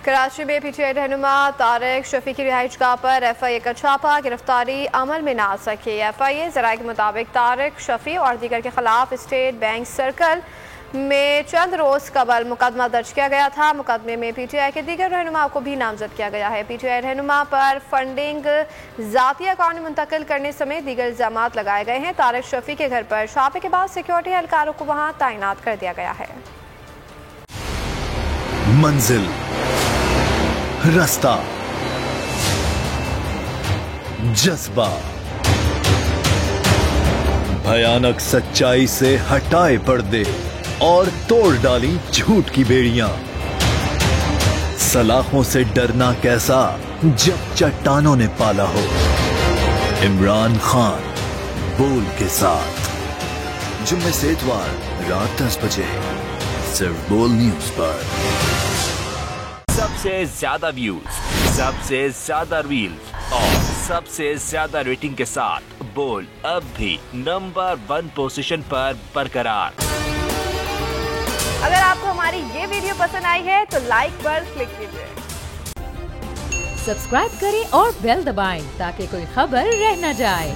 कराची में पीटीआई रहनुमा तारिक शफी की रिहाइशगाह पर एफआईए का छापा, गिरफ्तारी अमल में ना आ सकी। एफआईए ज़राए के मुताबिक तारिक शफी और दीगर के खिलाफ स्टेट बैंक सर्कल में चंद रोज कबल मुकदमा दर्ज किया गया था। मुकदमे में पीटीआई के दीगर रहनुमाओं को भी नामजद किया गया है। पीटीआई रहनुमा पर फंडिंग, जाती अकाउंट मुंतकिल करने समेत दीगर इल्जामात लगाए गए हैं। तारिक शफी के घर पर छापे के बाद सिक्योरिटी एहलकारों को वहां तैनात कर दिया गया है। मंजिल, रास्ता, जज्बा, भयानक सच्चाई से हटाए पर्दे और तोड़ डाली झूठ की बेड़ियां। सलाखों से डरना कैसा जब चट्टानों ने पाला हो। इमरान खान बोल के साथ जुम्मे से इतवार रात 10 बजे सिर्फ बोल न्यूज पर। सबसे ज्यादा व्यूज, सबसे ज्यादा रील्स और सबसे ज्यादा रेटिंग के साथ बोल अब भी नंबर 1 पोजीशन पर बरकरार। अगर आपको हमारी ये वीडियो पसंद आई है तो लाइक पर क्लिक कीजिए, सब्सक्राइब करें और बेल दबाएं ताकि कोई खबर रह न जाए।